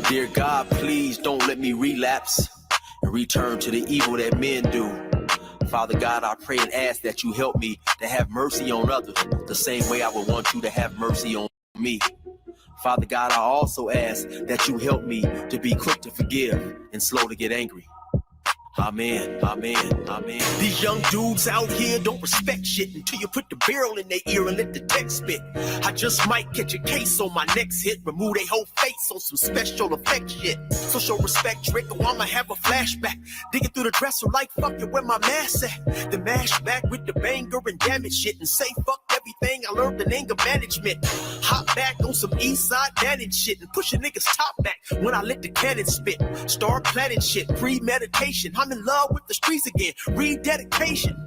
Dear God, please don't let me relapse and return to the evil that men do. Father God, I pray and ask that you help me to have mercy on others the same way I would want you to have mercy on me. Father God, I also ask that you help me to be quick to forgive and slow to get angry. Amen, amen, amen. These young dudes out here don't respect shit until you put the barrel in their ear and let the text spit. I just might catch a case on my next hit, remove their whole face on some special effect shit. So show respect, Drake, or I'ma have a flashback. Digging through the dresser like fuck it, where my mask at? The mash back with the banger and damage shit and say fuck everything I learned in anger management. Hop back on some east side damage shit and push a nigga's top back when I let the cannon spit. Start planning shit, premeditation. I'm in love with the streets again, rededication.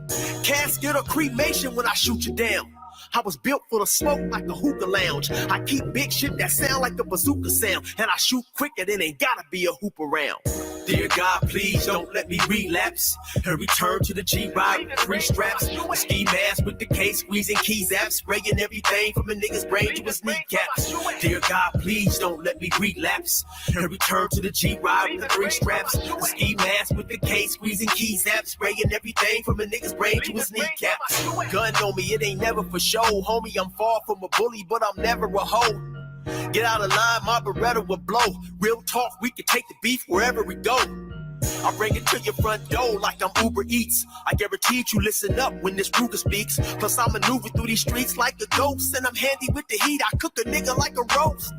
Casket or cremation when I shoot you down. I was built full of smoke like a hookah lounge. I keep big shit that sound like a bazooka sound, and I shoot quicker than ain't gotta be a hoop around. Dear God, please don't let me relapse and return to the G-Ride with 3 straps. A ski mask with the case, squeezing keys apps, spraying everything from a nigga's brain to his kneecaps. Dear God, please don't let me relapse and return to the G-Ride with the 3 straps. A ski mask with the case, squeezing keys apps, spraying everything from a nigga's brain to his kneecaps. Gun on me, it ain't never for show, homie. I'm far from a bully, but I'm never a hoe. Get out of line, my Beretta will blow. Real talk, we can take the beef wherever we go. I bring it to your front door like I'm Uber Eats. I guarantee you listen up when this Ruger speaks. Plus I maneuver through these streets like a ghost, and I'm handy with the heat. I cook a nigga like a roast.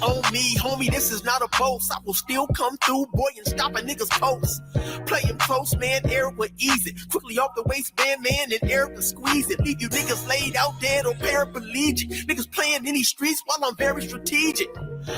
On me, homie, this is not a boast. I will still come through, boy, and stop a nigga's post. Play him close, man, Eric will ease it. Quickly off the waistband, man, and Eric will squeeze it. Leave you niggas laid out dead or paraplegic. Niggas playing in these streets while I'm very strategic.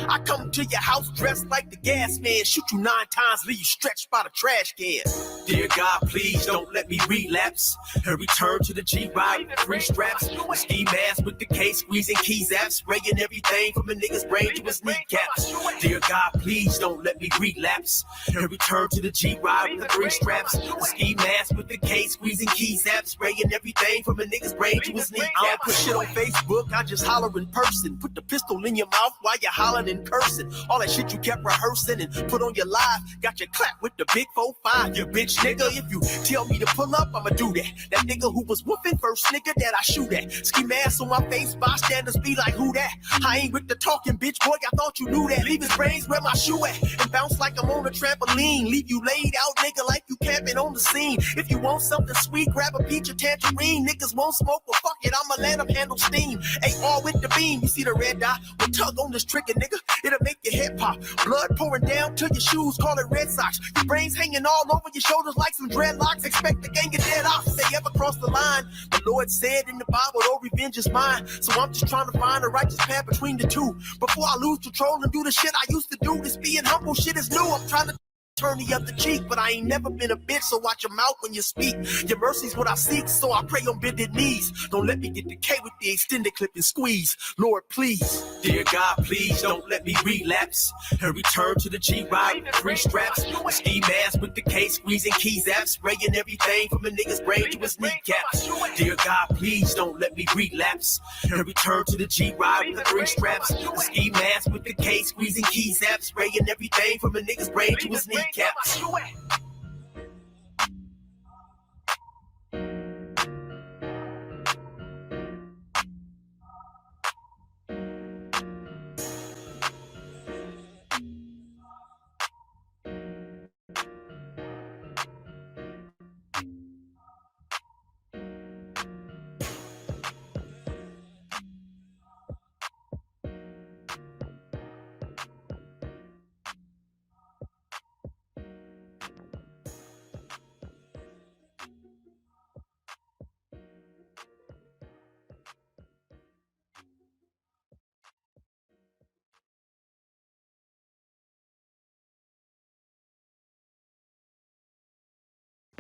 I come to your house dressed like the gas man. Shoot you 9 times, leave you stretched by the trash can. Dear God, please don't let me relapse and return to the G-Ride with 3 straps. A ski mask with the case, squeezing keys apps, spraying everything from a nigga's brain to his kneecaps. Dear God, please don't let me relapse and return to the G-Ride with the 3 straps. A ski mask with the case, squeezing keys apps, spraying everything from a nigga's brain to his kneecaps. I don't put shit on Facebook, I just holler in person. Put the pistol in your mouth while you're hollering in cursing. All that shit you kept rehearsing and put on your live, got your clap with the big 4-5. You bitch nigga, if you tell me to pull up, I'ma do that. That nigga who was whooping first nigga that I shoot at. Ski mask on my face, bystanders be like, who that? I ain't with the talking, bitch boy, I thought you knew that. Leave his brains where my shoe at and bounce like I'm on a trampoline. Leave you laid out, nigga, like you camping on the scene. If you want something sweet, grab a peach or tangerine. Niggas won't smoke, well fuck it, I'ma let them handle steam. AR with the beam, you see the red dot? We'll tug on this trigger, nigga, it'll make your head pop. Blood pouring down to your shoes, call it Red Sox. Your brains hanging all over your shoulders like some dreadlocks. Expect the gang of dead off if they ever cross the line. The Lord said in the Bible, oh, revenge is mine. So I'm just trying to find a righteous path between the two. Before I lose control and do the shit I used to do. This being humble shit is new. I'm trying to turn the other cheek, but I ain't never been a bitch, so watch your mouth when you speak. Your mercy's what I seek, so I pray on bended knees. Don't let me get decayed with the extended clip and squeeze. Lord, please. Dear God, please don't let me relapse and return to the G-Ride with 3 straps. A ski mask with the case, squeezing keys apps, spraying everything from a nigga's brain to his kneecaps. Dear God, please don't let me relapse and return to the G-Ride with 3 straps. A ski mask with the case, squeezing keys apps, spraying everything from a nigga's brain to his kneecaps.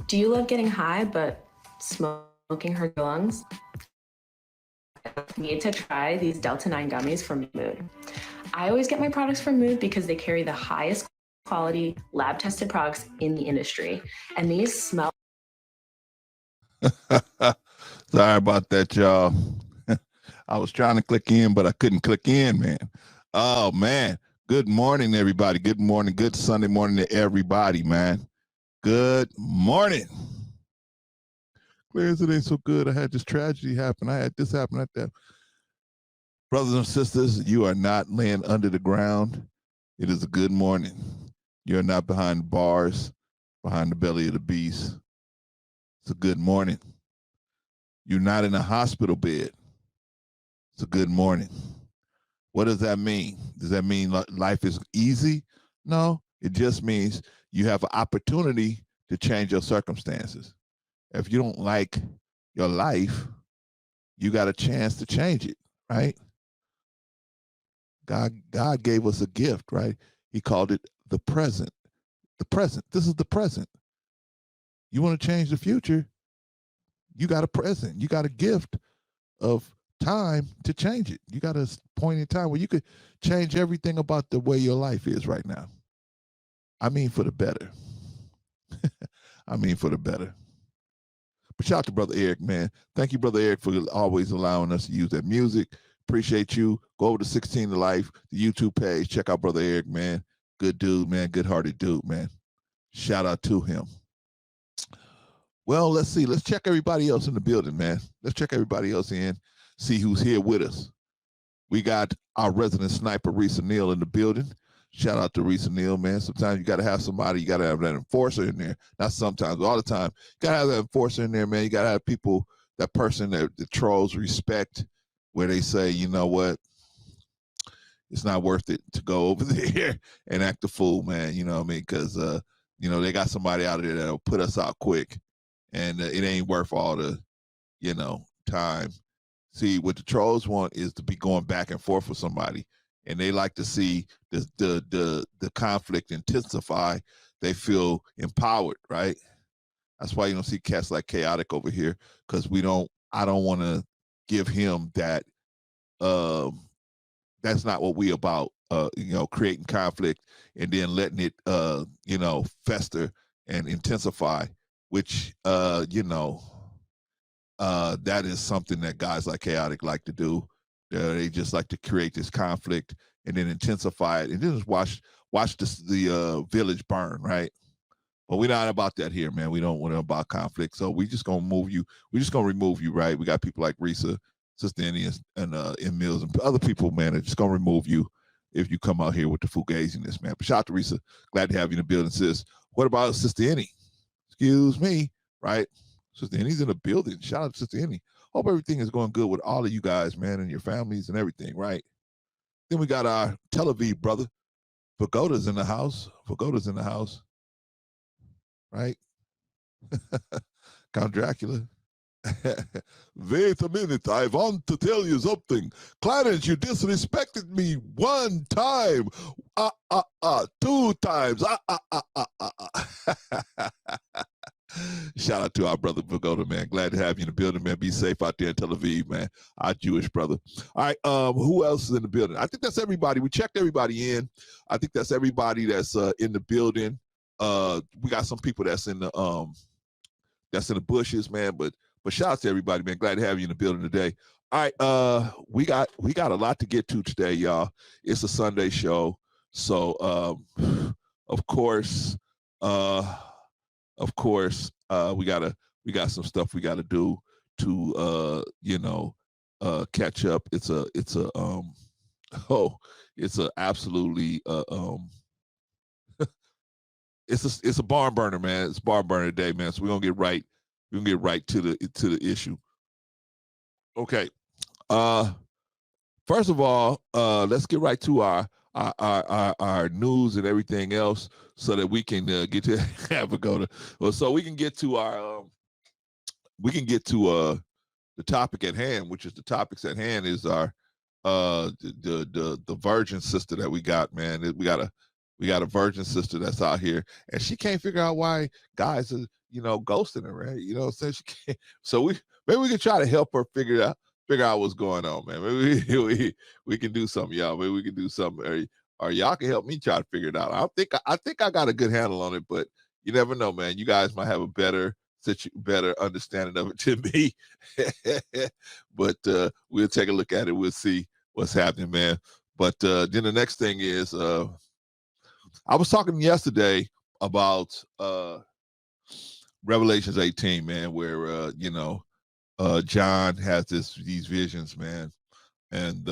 Do you love getting high but smoking hurts your lungs? You need to try these Delta 9 gummies from Mood. I always get my products from Mood because they carry the highest quality lab-tested products in the industry. And these smell... Sorry about that, y'all. I was trying to click in, but I couldn't click in, man. Oh, man. Good morning, everybody. Good morning. Good Sunday morning to everybody, man. Good morning. Clarence, it ain't so good. I had this tragedy happen. I had this happen at that. Brothers and sisters, you are not laying under the ground. It is a good morning. You're not behind bars, behind the belly of the beast. It's a good morning. You're not in a hospital bed. It's a good morning. What does that mean? Does that mean life is easy? No, it just means you have an opportunity to change your circumstances. If you don't like your life, you got a chance to change it, right? God gave us a gift, right? He called it the present. The present. This is the present. You want to change the future? You got a present. You got a gift of time to change it. You got a point in time where you could change everything about the way your life is right now. I mean, for the better. I mean, for the better. But shout out to Brother Eric, man. Thank you, Brother Eric, for always allowing us to use that music. Appreciate you. Go over to 16 to Life, the YouTube page. Check out Brother Eric, man. Good dude, man. Good-hearted dude, man. Shout out to him. Well, let's see. Let's check everybody else in the building, man. Let's check everybody else in, see who's here with us. We got our resident sniper, Risa Neal, in the building. Shout out to Risa Neal, man. Sometimes you got to have somebody, you got to have that enforcer in there. Not sometimes, but all the time. You got to have that enforcer in there, man. You got to have people, that person that the trolls respect, where they say, you know what, it's not worth it to go over there and act a fool, man. You know what I mean? Because, you know, they got somebody out there that'll put us out quick, and it ain't worth all the, you know, time. See, what the trolls want is to be going back and forth with somebody, and they like to see the conflict intensify. They feel empowered, right? That's why you don't see cats like Chaotic over here, because I don't want to give him that. That's not what we about. You know, creating conflict and then letting it, you know, fester and intensify, which, you know, that is something that guys like Chaotic like to do. They just like to create this conflict and then intensify it and then just watch the village burn, right? But we're not about that here, man. We don't want to about conflict. So we just gonna move you. We're just gonna remove you, right? We got people like Risa, Sister Annie, and M Mills, and other people, man, are just gonna remove you if you come out here with the fugaziness, man. But shout out to Risa. Glad to have you in the building, sis. What about Sister Annie? Excuse me, right? Sister Annie's in the building. Shout out to Sister Annie. Hope everything is going good with all of you guys, man, and your families and everything, right? Then we got our Tel Aviv brother. Pagoda's in the house. Pagoda's in the house. Right? Count Dracula. Wait a minute. I want to tell you something. Clarence, you disrespected me one time. 2 times. Shout out to our brother Pagoda, man. Glad to have you in the building, man. Be safe out there in Tel Aviv, man. Our Jewish brother. All right, who else is in the building? I think that's everybody. We checked everybody in. I think that's everybody that's in the building. We got some people that's in the bushes, man. But shout out to everybody, man. Glad to have you in the building today. All right, we got a lot to get to today, y'all. It's a Sunday show, so of course, we got some stuff we gotta do to you know, catch up. It's a absolutely it's a barn burner, man. It's a barn burner day, man. So we're gonna get right to the issue. Okay. First of all, let's get right to our news and everything else, so that we can get to Pagoda. So we can get to our the topic at hand, which is the topics at hand is our the virgin sister that we got, man. We got a virgin sister that's out here, and she can't figure out why guys are, you know, ghosting her, right? You know what I'm saying? She can't. So maybe we can try to help her figure out what's going on, man. Maybe we can do something, y'all. Maybe we can do something, or y'all can help me try to figure it out. I think I got a good handle on it, but you never know, man. You guys might have a better understanding of it to me. But we'll take a look at it. We'll see what's happening, man. But then the next thing is, I was talking yesterday about Revelations 18, man, where John has these visions, man, and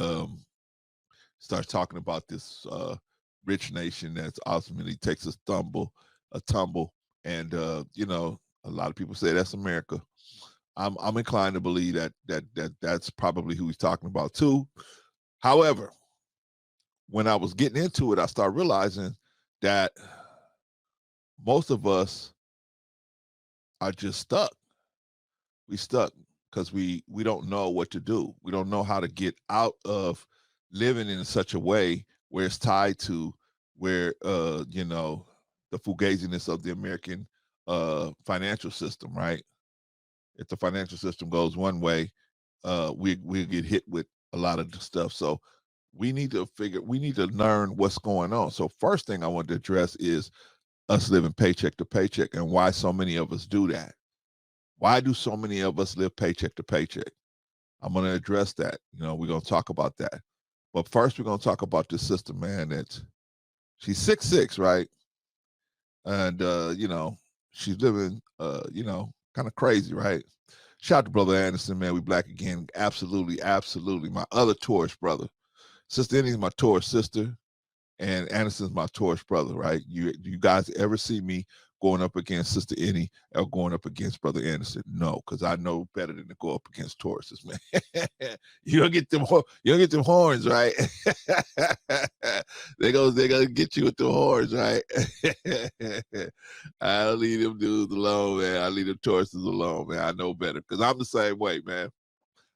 starts talking about this rich nation that's ultimately takes a tumble, and a lot of people say that's America. I'm inclined to believe that's probably who he's talking about too. However, when I was getting into it, I started realizing that most of us are just stuck. We stuck because we don't know what to do. We don't know how to get out of living in such a way where it's tied to where the fugaziness of the American financial system, right? If the financial system goes one way, we get hit with a lot of the stuff. So we need to learn what's going on. So first thing I want to address is us living paycheck to paycheck and why so many of us do that. Why do so many of us live paycheck to paycheck? I'm going to address that. We're going to talk about that. But first, we're going to talk about this sister, man. She's 6'6", right? And, she's living, kind of crazy, right? Shout out to Brother Anderson, man. We black again. Absolutely, absolutely. My other Taurus brother. Sister Annie's my Taurus sister, and Anderson's my Taurus brother, right? You guys ever see me going up against Sister Annie or going up against Brother Anderson? No, because I know better than to go up against Tauruses, man. You don't get them horns, right? They're gonna get you with the horns, right? I don't leave them dudes alone, man. I leave them Tauruses alone, man. I know better because I'm the same way, man.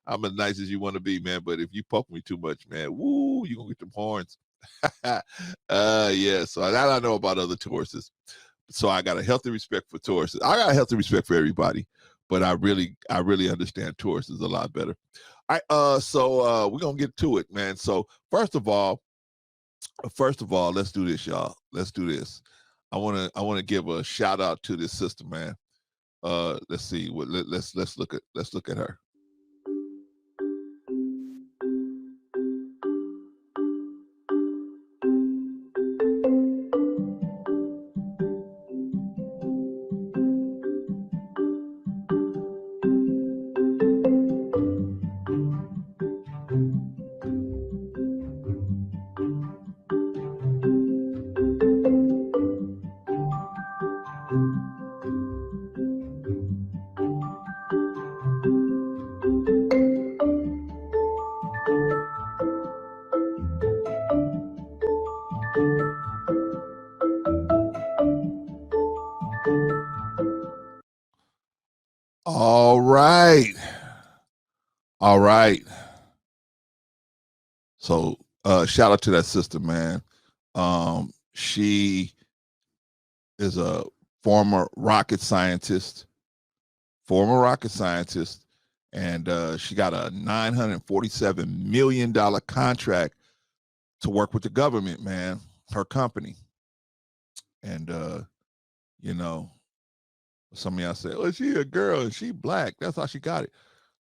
I'm as nice as you want to be, man. But if you poke me too much, man, woo, you gonna get them horns. Yeah. So that I know about other Tauruses. So I got a healthy respect for Tauruses. I got a healthy respect for everybody, but I really understand Tauruses a lot better. All right. So we're gonna get to it, man. So first of all, let's do this, y'all. Let's do this. I wanna give a shout out to this sister, man. Let's see. Let's look at her. All right. So shout out to that sister, man. She is a former rocket scientist, and she got a $947 million contract to work with the government, man, her company. And, some of y'all say, oh, she a girl and she black. That's how she got it.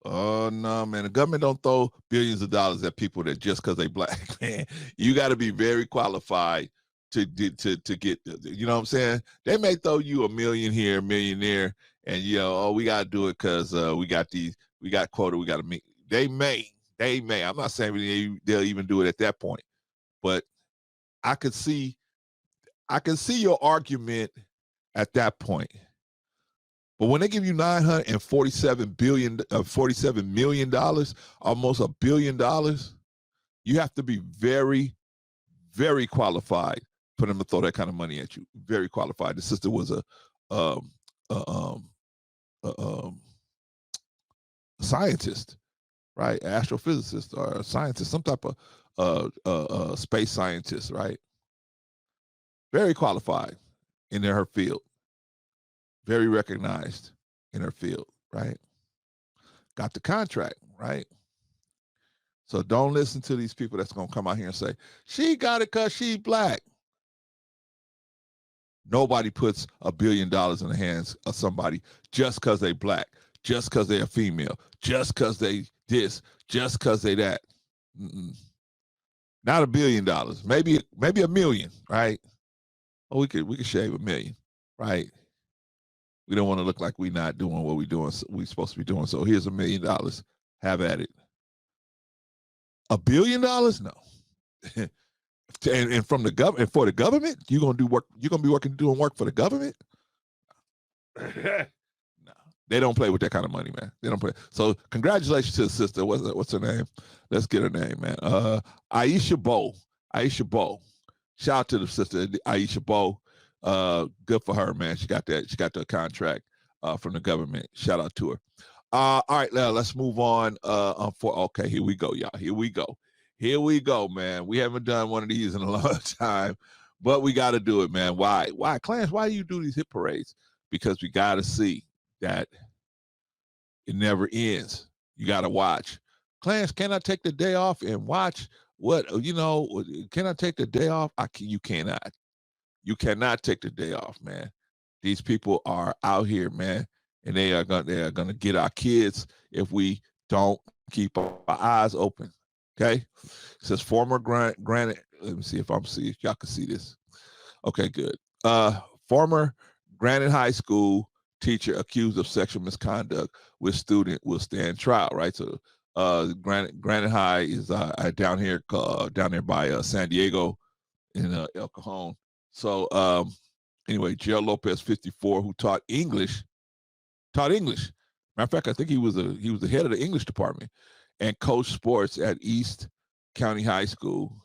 Oh, no, man. The government don't throw billions of dollars at people that just because they black, man. You got to be very qualified to get, you know what I'm saying? They may throw you $1 million here, $1 million there, and, we got to do it because we got quota, we got to meet. They may. I'm not saying they'll even do it at that point, but I can see your argument at that point. But when they give you $947 million, almost $1 billion, you have to be very, very qualified for them to throw that kind of money at you. Very qualified. The sister was a scientist, right? Astrophysicist or a scientist, some type of space scientist, right? Very qualified in her field. Very recognized in her field, right? Got the contract, right? So don't listen to these people that's going to come out here and say, she got it because she's black. Nobody puts $1 billion in the hands of somebody just because they black, just because they're a female, just because they this, just because they that. Not $1 billion, maybe $1 million, right? Oh, we could shave $1 million, right? We don't want to look like we're not doing what we're supposed to be doing. So here's $1 million. Have at it. $1 billion? No. and from the government, for the government, you're gonna do work. You're gonna be doing work for the government. No, they don't play with that kind of money, man. They don't play. So congratulations to the sister. What's her name? Let's get her name, man. Aisha Bowe. Aisha Bowe. Shout out to the sister Aisha Bowe. Good for her, man. She got the contract from the government. Shout out to her. All right, now let's move on. Okay, here we go, y'all. Here we go, man. We haven't done one of these in a long time, but we got to do it, man. Why, Clarence? Why do you do these hit parades? Because we got to see that it never ends. You got to watch. Clarence, can I take the day off and watch what? Can I take the day off? You cannot. You cannot take the day off, man. These people are out here, man, and they are gonna get our kids if we don't keep our eyes open. Okay, it says former Granite. Let me see if y'all can see this. Okay, good. Former Granite High School teacher accused of sexual misconduct with student will stand trial. Right. So, Granite High is down here by San Diego in El Cajon. So anyway, Gerald Lopez, 54, who taught English. Matter of fact, I think he was the head of the English department and coached sports at East County High School,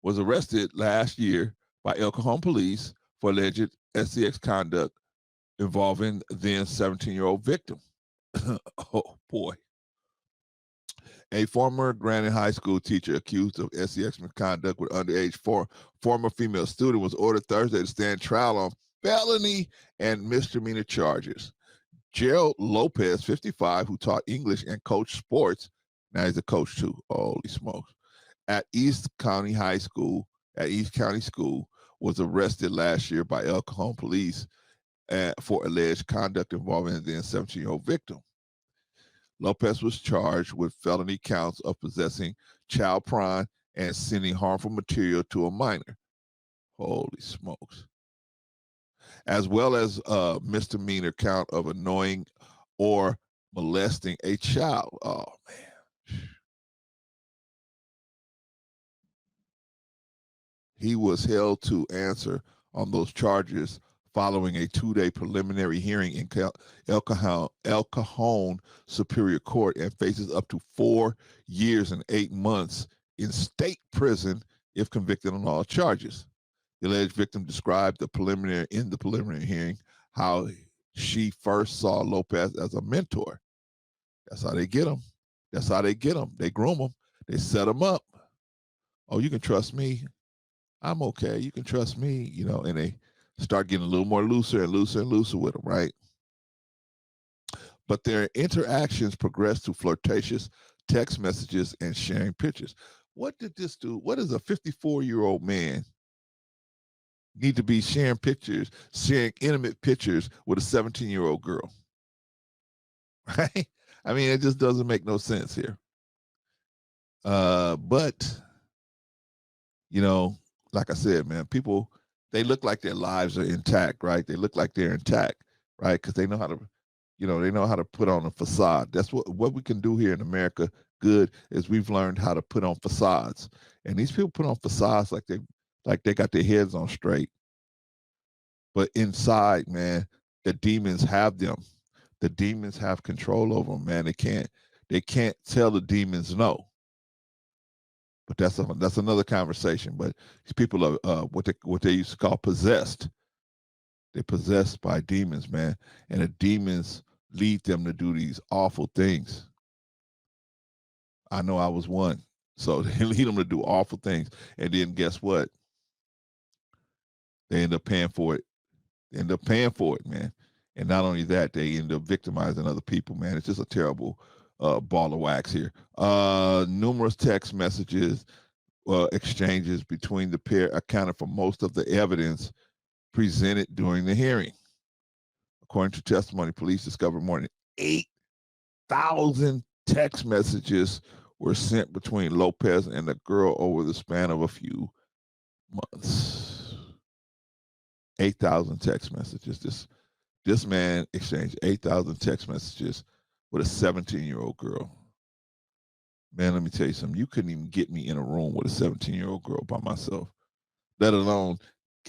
was arrested last year by El Cajon police for alleged SCX conduct involving then 17-year-old victim. Oh boy. A former Granite High School teacher accused of SCX misconduct with underage former female student was ordered Thursday to stand trial on felony and misdemeanor charges. Gerald Lopez, 55, who taught English and coached sports, now he's a coach too, holy smokes, at East County School, was arrested last year by El Cajon police for alleged conduct involving the then 17-year-old victim. Lopez was charged with felony counts of possessing child porn and sending harmful material to a minor. Holy smokes. As well as a misdemeanor count of annoying or molesting a child. Oh, man. He was held to answer on those charges following a 2-day preliminary hearing in El Cajon Superior Court and faces up to 4 years and 8 months in state prison if convicted on all charges. The alleged victim described the preliminary hearing how she first saw Lopez as a mentor. That's how they get them. They groom them. They set them up. Oh, you can trust me. I'm okay. You can trust me, and they start getting a little more looser and looser with them, right? But their interactions progressed to flirtatious text messages and sharing pictures. What did this do? What does a 54-year-old man need to be sharing intimate pictures with a 17-year-old girl? Right? I mean, it just doesn't make no sense here. But, like I said, man, people, they look like their lives are intact, right? They look like they're intact, right? Because they know how to, put on a facade. That's what we can do here in America good is we've learned how to put on facades. And these people put on facades like they got their heads on straight. But inside, man, the demons have them. The demons have control over them, man. They can't tell the demons no. But that's another conversation. But these people are what they used to call possessed. They're possessed by demons, man. And the demons lead them to do these awful things. I know I was one. So they lead them to do awful things. And then guess what? They end up paying for it. Man. And not only that, they end up victimizing other people, man. It's just a terrible ball of wax here. Numerous text messages, exchanges between the pair accounted for most of the evidence presented during the hearing. According to testimony, police discovered more than 8,000 text messages were sent between Lopez and the girl over the span of a few months. 8,000 text messages. This man exchanged 8,000 text messages with a 17-year-old girl. Man, let me tell you something. You couldn't even get me in a room with a 17-year-old girl by myself, let alone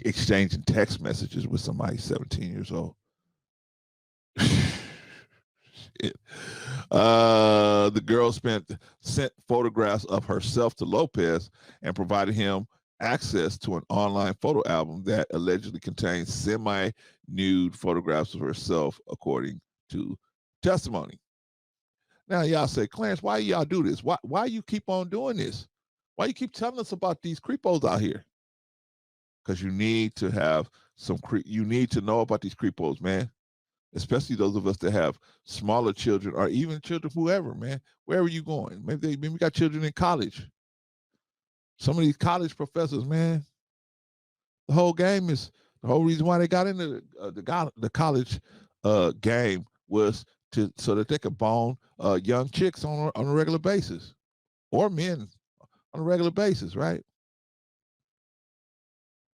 exchanging text messages with somebody 17 years old. Shit. The girl sent photographs of herself to Lopez and provided him access to an online photo album that allegedly contains semi-nude photographs of herself, according to testimony. Now, y'all say, Clarence, why y'all do this? Why you keep on doing this? Why you keep telling us about these creepos out here? Because you need to have you need to know about these creepos, man. Especially those of us that have smaller children or even children, whoever, man. Where are you going? Maybe we got children in college. Some of these college professors, man, the whole reason why they got into the college game was so that they could bone young chicks on a regular basis, or men on a regular basis, right?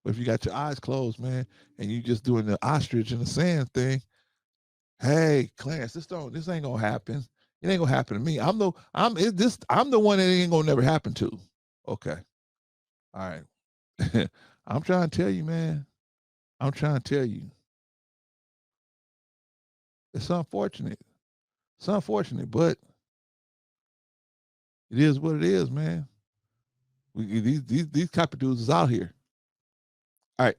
But if you got your eyes closed, man, and you just doing the ostrich in the sand thing, hey, Clarence, this ain't gonna happen. It ain't gonna happen to me. I'm the one that it ain't gonna never happen to. Okay. All right. I'm trying to tell you, man. I'm trying to tell you. It's unfortunate. It's unfortunate, but it is what it is, man. These type of dudes is out here. All right.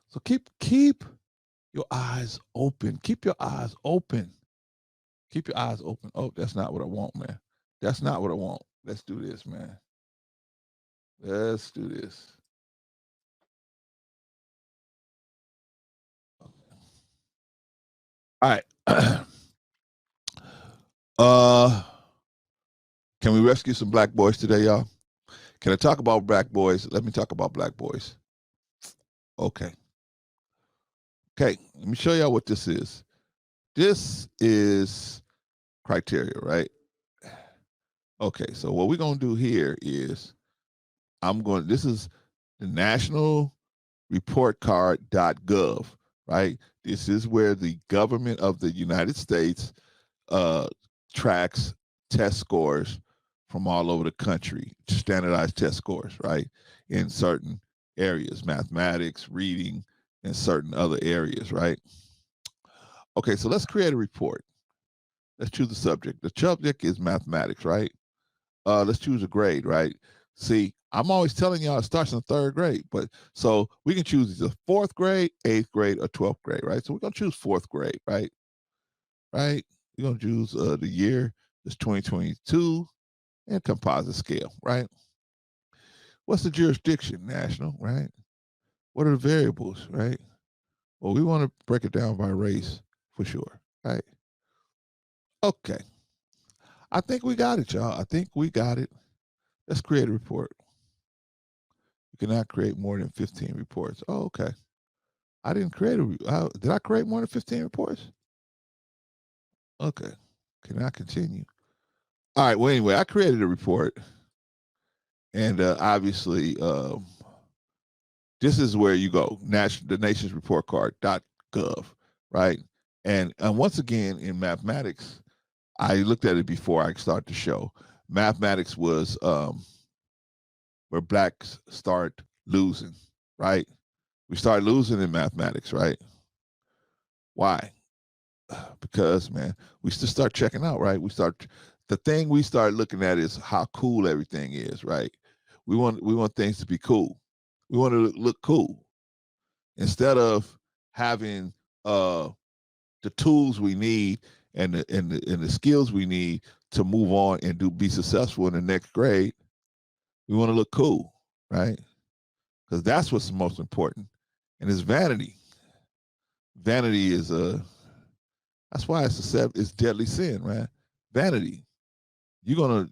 So keep your eyes open. Keep your eyes open. Keep your eyes open. Oh, that's not what I want, man. That's not what I want. Let's do this, man. Let's do this. All right. Can we rescue some black boys today, y'all? Can I talk about black boys? Let me talk about black boys. Okay. Okay, let me show y'all what this is. This is criteria, right? Okay, so what we're gonna do here is this is the National Report Card.gov, right? This is where the government of the United States tracks test scores from all over the country, standardized test scores, right? In certain areas, mathematics, reading, and certain other areas, right? Okay, so let's create a report. Let's choose a subject. The subject is mathematics, right? Let's choose a grade, right? See, I'm always telling y'all it starts in third grade, but so we can choose either fourth grade, eighth grade, or 12th grade, right? So we're gonna choose fourth grade, right? Right? We're gonna choose the year is 2022 and composite scale, right? What's the jurisdiction? National, right? What are the variables, right? Well, we want to break it down by race for sure, right? Okay. I think we got it, y'all. I think we got it. Let's create a report. You cannot create more than 15 reports. Oh, okay. I didn't create did I create more than 15 reports? Okay. Can I continue? All right. Well, anyway, I created a report. And obviously, this is where you go, the nation's report card.gov, right? And once again, in mathematics, I looked at it before I started the show. Mathematics was where blacks start losing, right? We start losing in mathematics, right? Why? Because, man, we just start checking out, right? The thing we start looking at is how cool everything is, right? We want things to be cool. We want to look cool. Instead of having the tools we need and the skills we need to move on and be successful in the next grade, we want to look cool, right? Because that's what's most important. And it's vanity. Vanity is that's why it's deadly sin, man. Vanity. You're gonna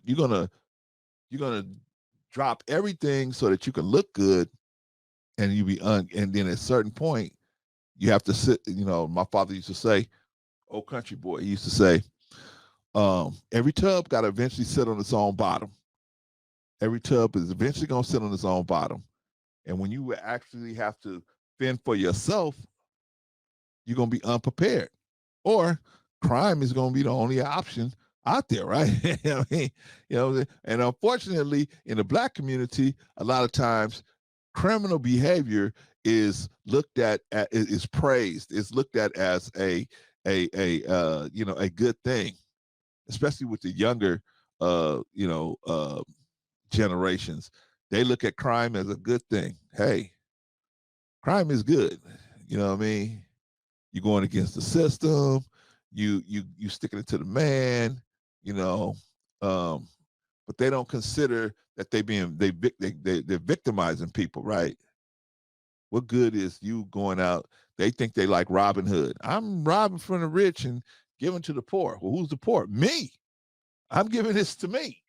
drop everything so that you can look good, and and then at a certain point you have to sit. You know, my father used to say, "Old country boy," he used to say, Every tub got to eventually sit on its own bottom. Every tub is eventually going to sit on its own bottom. And when you actually have to fend for yourself, you're going to be unprepared. Or crime is going to be the only option out there, right? I mean, and unfortunately, in the Black community, a lot of times criminal behavior is looked at is praised, is looked at as a good thing, especially with the younger generations. They look at crime as a good thing. Hey, crime is good. You know what I mean? You're going against the system. You sticking it to the man. But they don't consider that they're victimizing people, right? What good is you going out? They think they like Robin Hood. I'm robbing from the rich and giving to the poor. Well, who's the poor? Me. I'm giving this to me.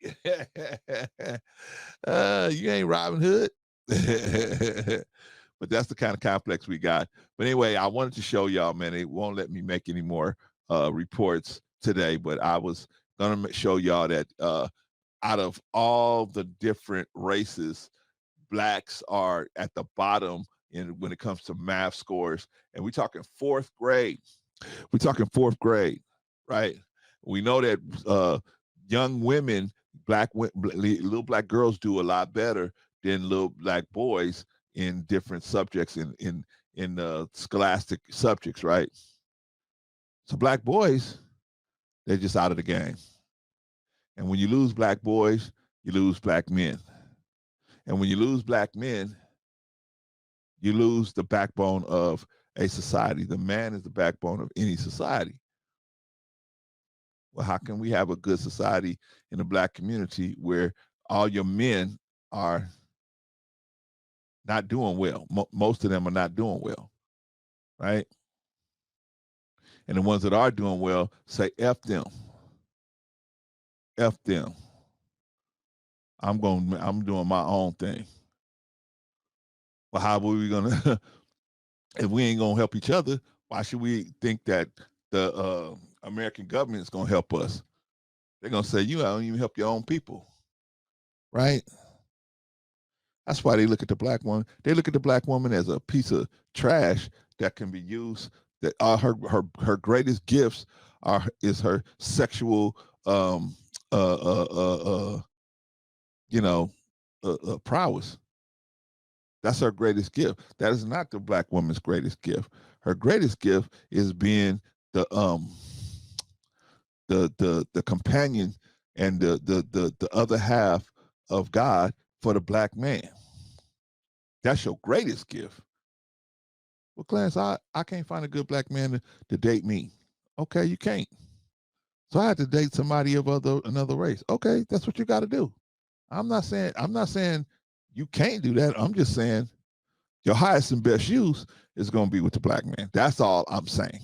You ain't Robin Hood. But that's the kind of complex we got. But anyway, I wanted to show y'all, man. It won't let me make any more reports today, but I was going to show y'all that out of all the different races, Blacks are at the bottom when it comes to math scores. And we're talking fourth grade. We're talking fourth grade, right? We know that young women, little Black girls do a lot better than little Black boys in different subjects, in scholastic subjects, right? So Black boys, they're just out of the game. And when you lose Black boys, you lose Black men. And when you lose Black men, you lose the backbone of a society. The man is the backbone of any society. Well, how can we have a good society in the Black community where all your men are not doing well? Most of them are not doing well, right? And the ones that are doing well say, F them. F them. I'm doing my own thing. Well, how are we gonna if we ain't gonna help each other, why should we think that the American government is gonna help us? They're gonna say, you don't even help your own people. Right? That's why they look at the Black woman. They look at the Black woman as a piece of trash that can be used. That her greatest gifts is her sexual prowess. That's her greatest gift. That is not the Black woman's greatest gift. Her greatest gift is being the companion and the other half of God for the Black man. That's your greatest gift. Well, Clarence, I can't find a good Black man to date me. Okay, you can't. So I had to date somebody of another race. Okay, that's what you got to do. I'm not saying you can't do that. I'm just saying your highest and best use is going to be with the Black man. That's all I'm saying.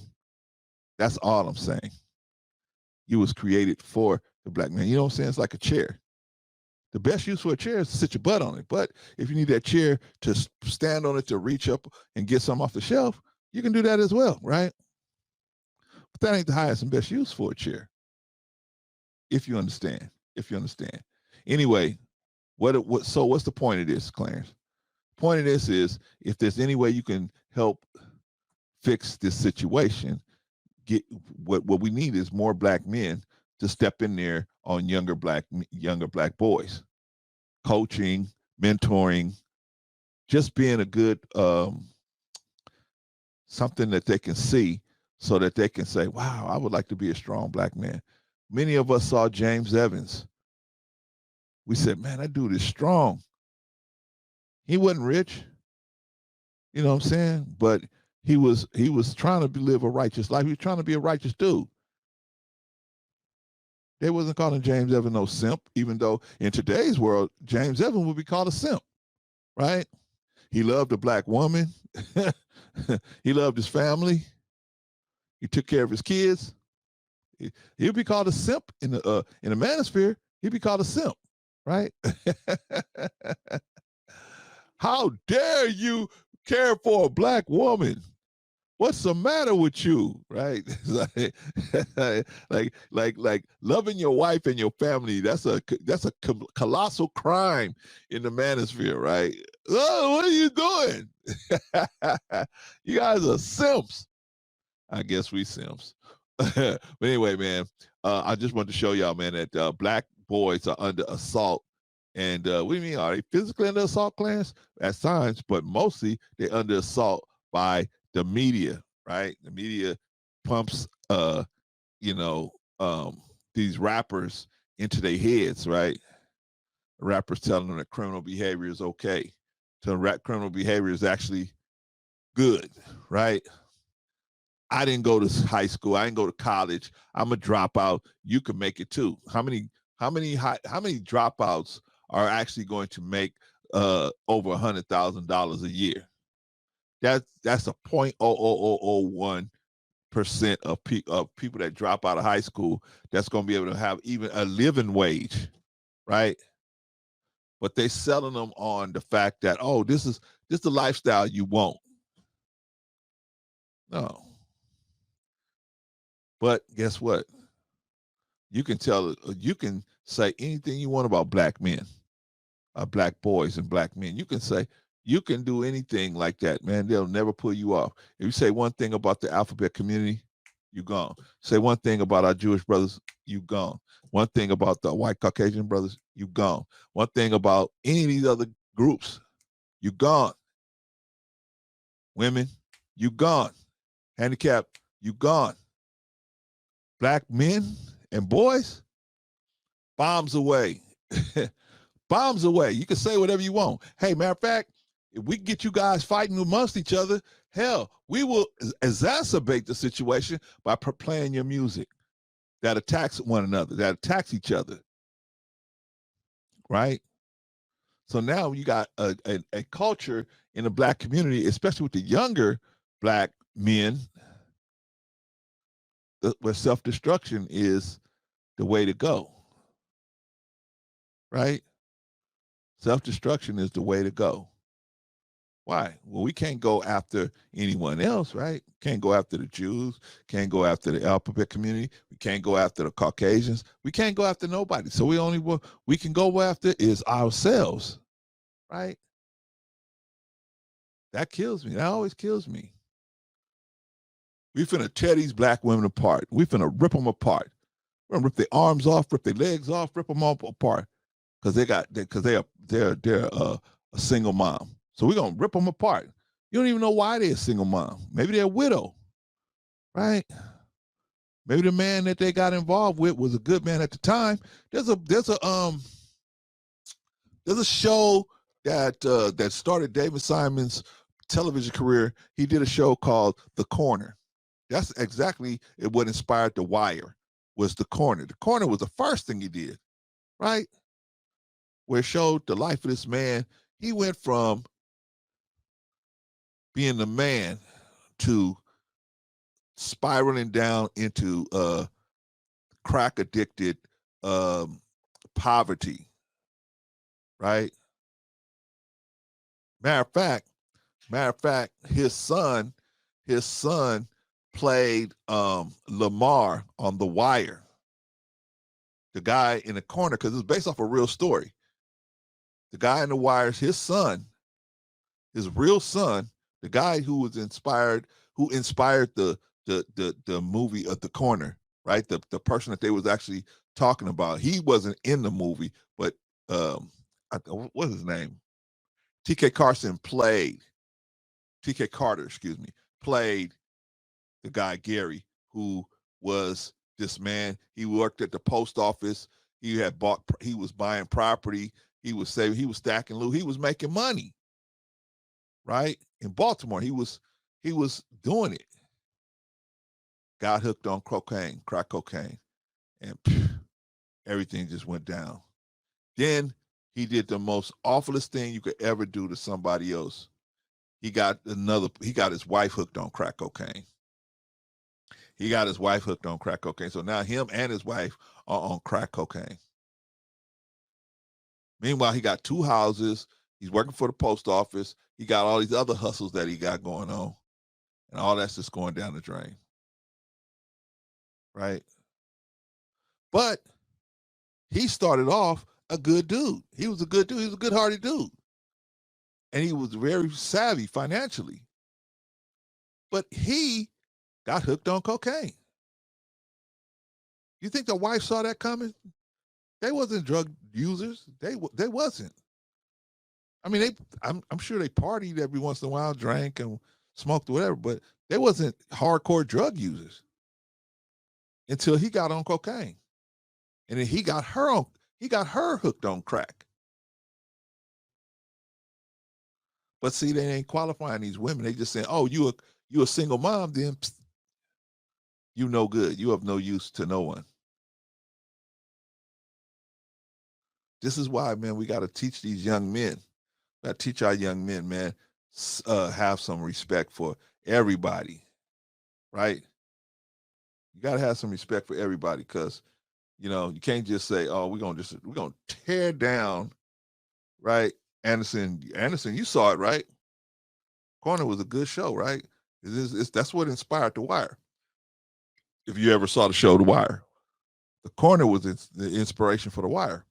That's all I'm saying. You was created for the Black man. You know what I'm saying? It's like a chair. The best use for a chair is to sit your butt on it. But if you need that chair to stand on it, to reach up and get something off the shelf, you can do that as well, right? But that ain't the highest and best use for a chair. If you understand. Anyway, so what's the point of this, Clarence? The point of this is, if there's any way you can help fix this situation, what we need is more Black men to step in there on younger black boys, coaching, mentoring, just being a good something that they can see, so that they can say, wow, I would like to be a strong Black man. Many of us saw James Evans. We said, man, that dude is strong. He wasn't rich, you know what I'm saying? But he was trying to live a righteous life. He was trying to be a righteous dude. They wasn't calling James Evans no simp, even though in today's world, James Evans would be called a simp, right? He loved a Black woman. He loved his family. He took care of his kids. He'd be called a simp in the manosphere. He'd be called a simp, right? How dare you care for a Black woman? What's the matter with you? Right? Like loving your wife and your family. That's a colossal crime in the manosphere, right? Oh, what are you doing? You guys are simps. I guess we simps. But anyway, man, I just wanted to show y'all, man, that black boys are under assault. And what do you mean? Are they physically under assault, Clarence? At times, but mostly they're under assault by the media, right? The media pumps, you know, these rappers into their heads, right? Rappers telling them that criminal behavior is okay. So criminal behavior is actually good, right? I didn't go to high school. I didn't go to college. I'm a dropout. You can make it too. How many dropouts are actually going to make over $100,000 a year? That's a 0.00001% of people that drop out of high school that's going to be able to have even a living wage, right? But they selling them on the fact that, oh, this is the lifestyle you want. No. But guess what? You can say anything you want about black men, black boys and black men. You can do anything like that, man. They'll never pull you off. If you say one thing about the alphabet community, you gone. Say one thing about our Jewish brothers, you gone. One thing about the white Caucasian brothers, you gone. One thing about any of these other groups, you gone. Women, you gone. Handicapped, you gone. Black men and boys, bombs away. Bombs away. You can say whatever you want. Hey, matter of fact, if we get you guys fighting amongst each other, hell, we will exacerbate the situation by playing your music that attacks one another, that attacks each other. Right? So now you got a culture in the black community, especially with the younger black men, where self-destruction is the way to go. Right? Self-destruction is the way to go. Why? Well, we can't go after anyone else, right? Can't go after the Jews, can't go after the alphabet community, we can't go after the Caucasians, we can't go after nobody. So we can go after is ourselves, right? That kills me. That always kills me. We finna tear these black women apart. We finna rip them apart. We're gonna rip their arms off, rip their legs off, rip them all apart because they're a single mom. So we're gonna rip them apart. You don't even know why they're a single mom. Maybe they're a widow, right? Maybe the man that they got involved with was a good man at the time. There's a show that started David Simon's television career. He did a show called The Corner. That's exactly what inspired The Wire. Was The Corner. The Corner was the first thing he did, right? Where it showed the life of this man. He went from being the man to spiraling down into crack addicted poverty, right? Matter of fact, his son played Lamar on The Wire, the guy in the corner, because it's based off a real story. The guy in The Wire, his real son, the guy who inspired the movie of The Corner, right? The person that they was actually talking about. He wasn't in the movie, but what's his name? T.K. Carter, played the guy Gary, who was this man. He worked at the post office. He was buying property. He was saving. He was stacking loot. He was making money, right? In Baltimore, he was doing it. Got hooked on crack cocaine, and everything just went down. Then he did the most awfulest thing you could ever do to somebody else. He got his wife hooked on crack cocaine. So now him and his wife are on crack cocaine. Meanwhile, he got 2 houses. He's working for the post office. He got all these other hustles that he got going on. and all that's just going down the drain, right? But he started off a good dude. He was a good dude. He was a good-hearted dude, and he was very savvy financially. But he got hooked on cocaine. You think the wife saw that coming? They wasn't drug users. They wasn't. I mean, I'm sure they partied every once in a while, drank and smoked or whatever, but they wasn't hardcore drug users until he got on cocaine, and then he got her hooked on crack. But see, they ain't qualifying these women. They just saying, "Oh, you a single mom, then psst, you no good. You have no use to no one." This is why, man, we got to teach these young men. We got to teach our young men, man, have some respect for everybody, right? You got to have some respect for everybody, because you can't just say, "Oh, we're gonna tear down," right? Anderson, you saw it, right? Corner was a good show, right? That's what inspired The Wire. If you ever saw the show The Wire, The Corner was the inspiration for The Wire.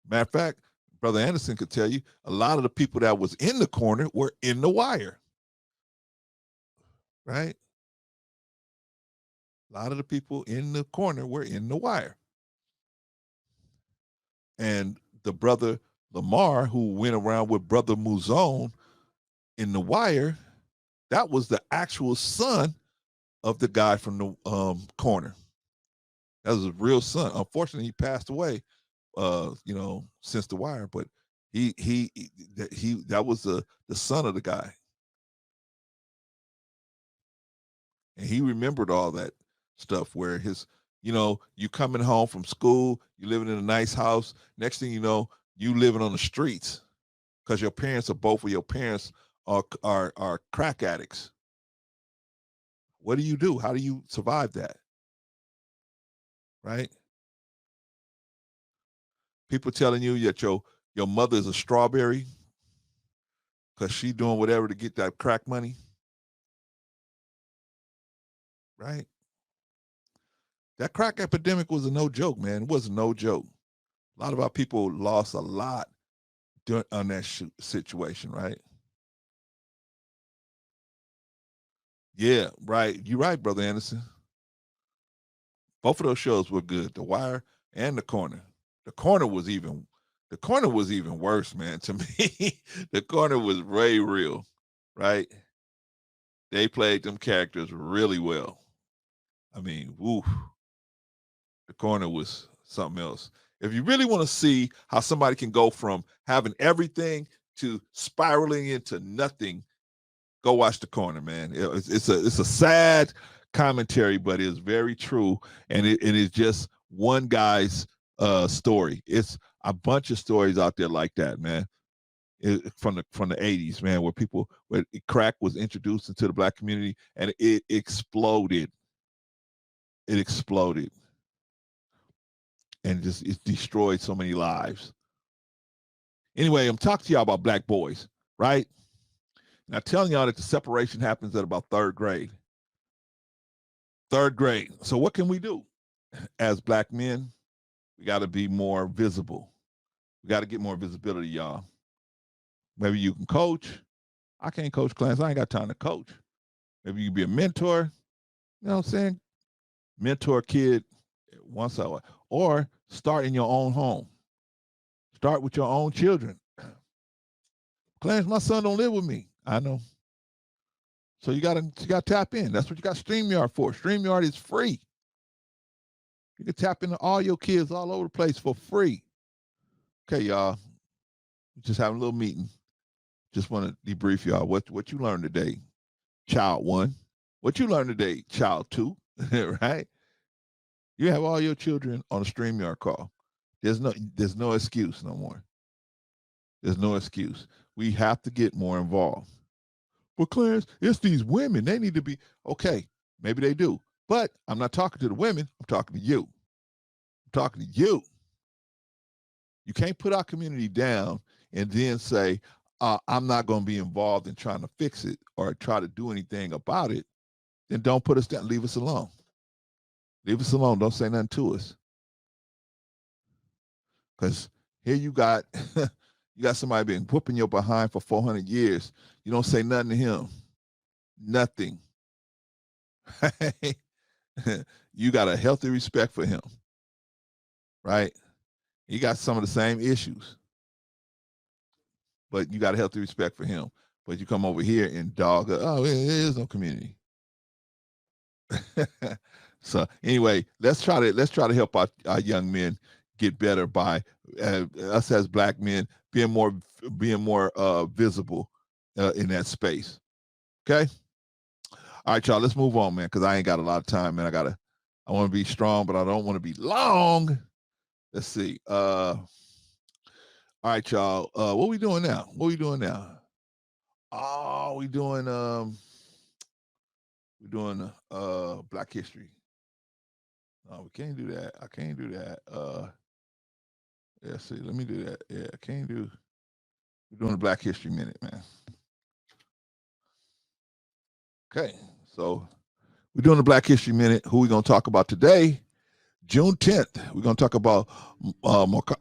Matter of fact, Brother Anderson could tell you a lot of the people that was in The Corner were in The Wire, right? A lot of the people in The Corner were in The Wire. And the brother Lamar, who went around with Brother Mouzone in The Wire, that was the actual son of the guy from The Corner. That was his real son. Unfortunately, he passed away, since The Wire, but he that was the son of the guy. And he remembered all that stuff where you coming home from school, you living in a nice house. Next thing you know, you living on the streets because both of your parents are crack addicts. What do you do? How do you survive that? Right? People telling you that your mother is a strawberry because she doing whatever to get that crack money. Right? That crack epidemic was a no joke, man. It was no joke. A lot of our people lost a lot on that situation, right? Yeah, right. You're right, Brother Anderson. Both of those shows were good, The Wire and The Corner. The Corner was even worse, man, to me. The Corner was very real, right? They played them characters really well. I mean, woof. The Corner was something else. If you really want to see how somebody can go from having everything to spiraling into nothing, go watch The Corner, man. It's a sad commentary, but it's very true, and it is just one guy's story. It's a bunch of stories out there like that, man. From the 80s, man, where crack was introduced into the black community and it exploded. It exploded. And it destroyed so many lives. Anyway, I'm talking to y'all about black boys, right? Now, telling y'all that the separation happens at about third grade. Third grade. So what can we do? As black men, we got to be more visible. We got to get more visibility, y'all. Maybe you can coach. I can't coach class. I ain't got time to coach. Maybe you can be a mentor. You know what I'm saying? Mentor a kid once a while. Or start in your own home. Start with your own children. Clarence, my son don't live with me. I know. So you gotta tap in. That's what you got StreamYard for. StreamYard is free. You can tap into all your kids all over the place for free. Okay, y'all. Just having a little meeting. Just want to debrief y'all. What you learned today, child one? What you learned today, child two? Right? You have all your children on a StreamYard call. There's no excuse no more. There's no excuse. We have to get more involved. Well, Clarence, it's these women. They need to be okay. Maybe they do, but I'm not talking to the women. I'm talking to you. I'm talking to you. You can't put our community down and then say, I'm not going to be involved in trying to fix it or try to do anything about it, then don't put us down. Leave us alone. Leave us alone. Don't say nothing to us. Because here you got you got somebody been whooping your behind for 400 years. You don't say nothing to him. Nothing. You got a healthy respect for him. Right? He got some of the same issues. But you got a healthy respect for him. But you come over here and dog, oh, there is no community. So anyway, let's try to help our young men get better by us as black men being more visible in that space. Okay. All right, y'all. Let's move on, man, because I ain't got a lot of time, man. I want to be strong, but I don't want to be long. Let's see. All right, y'all. What we doing now? Oh, we're doing Black History. No, we can't do that. I can't do that. Yeah, see, let me do that. Yeah, I can't do. We're doing the Black History Minute, man. Okay, so we're doing the Black History Minute. Who we gonna talk about today? June 10th. We're gonna talk about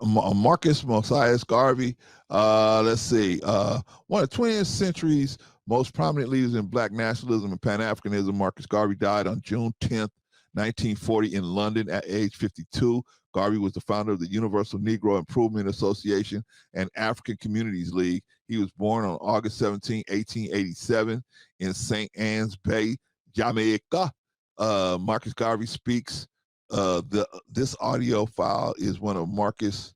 Marcus Mosiah Garvey. Let's see. One of the 20th century's most prominent leaders in Black nationalism and Pan-Africanism, Marcus Garvey died on June 10th, 1940 in London at age 52. Garvey was the founder of the Universal Negro Improvement Association and African Communities League. He was born on August 17, 1887 in St. Ann's Bay, Jamaica. Marcus Garvey speaks. This audio file is one of Marcus.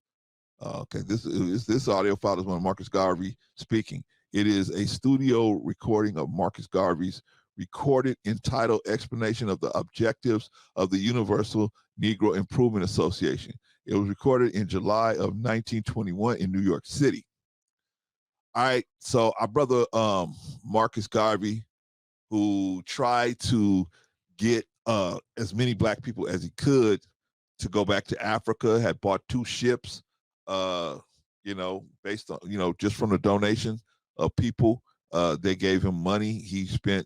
This audio file is one of Marcus Garvey speaking. It is a studio recording of Marcus Garvey's recorded entitled Explanation of the Objectives of the Universal Negro Improvement Association. It was recorded in July of 1921 in New York City. All right, so our brother Marcus Garvey, who tried to get as many black people as he could to go back to Africa, had bought 2 ships, based on, just from the donation of people. They gave him money. He spent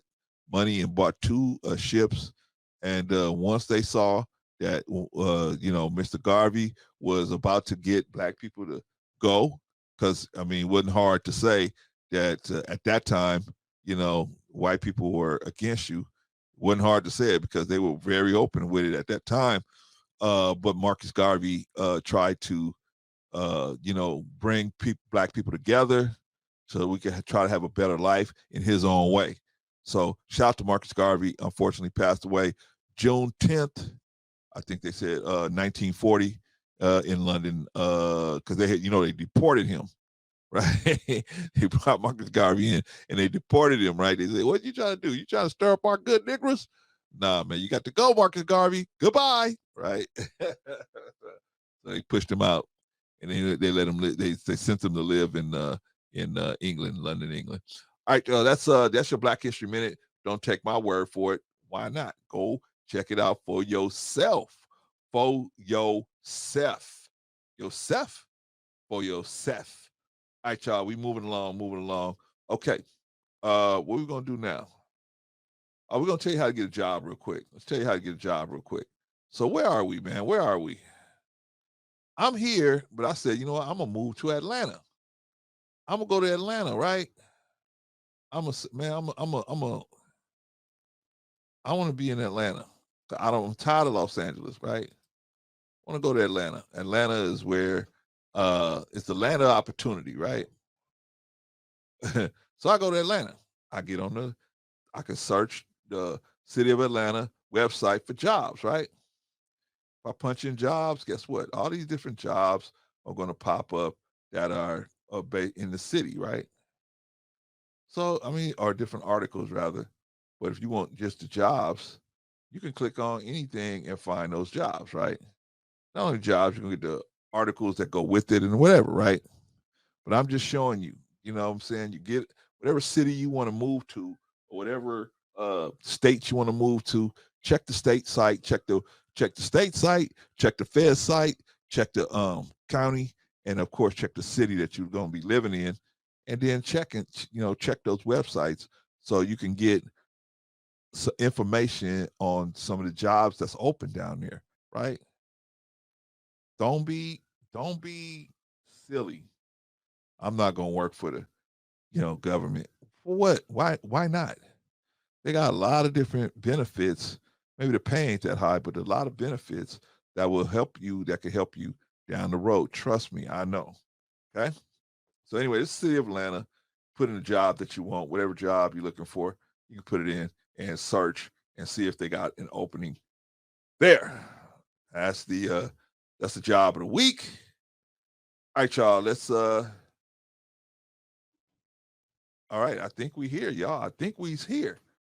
money and bought 2 ships. And once they saw that, Mr. Garvey was about to get black people to go, because, it wasn't hard to say that at that time, white people were against you. Wasn't hard to say it because they were very open with it at that time. But Marcus Garvey tried to, bring black people together so we could try to have a better life in his own way. So shout out to Marcus Garvey. Unfortunately, passed away June 10th. I think they said 1940 in London because they had, they deported him. Right, they brought Marcus Garvey in and they deported him. Right, they said, "What you trying to do? You trying to stir up our good Negroes? Nah, man, you got to go, Marcus Garvey. Goodbye." Right, so they pushed him out, and they let him. They sent him to live in England, London, England. All right, that's your Black History Minute. Don't take my word for it. Why not? Go check it out for yourself. For yourself. For yourself. All right, y'all, we moving along. Okay, what we gonna do now? We're gonna tell you how to get a job real quick. Let's tell you how to get a job real quick. So where are we, man? Where are we? I'm here, but I said, you know what? I'm gonna move to Atlanta. I'm gonna go to Atlanta, right? I want to be in Atlanta. I'm tired of Los Angeles, right? I want to go to Atlanta. Atlanta is where it's the land of opportunity, right? So I go to Atlanta. I can search the City of Atlanta website for jobs, right? If I punch in jobs, guess what? All these different jobs are going to pop up that are in the city, right? So, or different articles rather. But if you want just the jobs, you can click on anything and find those jobs, right? Not only jobs, you can get the articles that go with it and whatever, right? But I'm just showing you, you know what I'm saying? You get whatever city you want to move to or whatever state you want to move to, check the state site, check the state site, check the Fed site, check the county, and of course check the city that you're going to be living in. and then check those websites so you can get information on some of the jobs that's open down there, right? Don't be silly. I'm not gonna work for the government. For what? Why not? They got a lot of different benefits. Maybe the pay ain't that high, but a lot of benefits that will help you, that can help you down the road. Trust me, I know. Okay. So anyway, this is the city of Atlanta. Put in a job that you want, whatever job you're looking for, you can put it in and search and see if they got an opening there. That's the job of the week. All right, y'all. Let's all right, I think we here, y'all. I think we's here.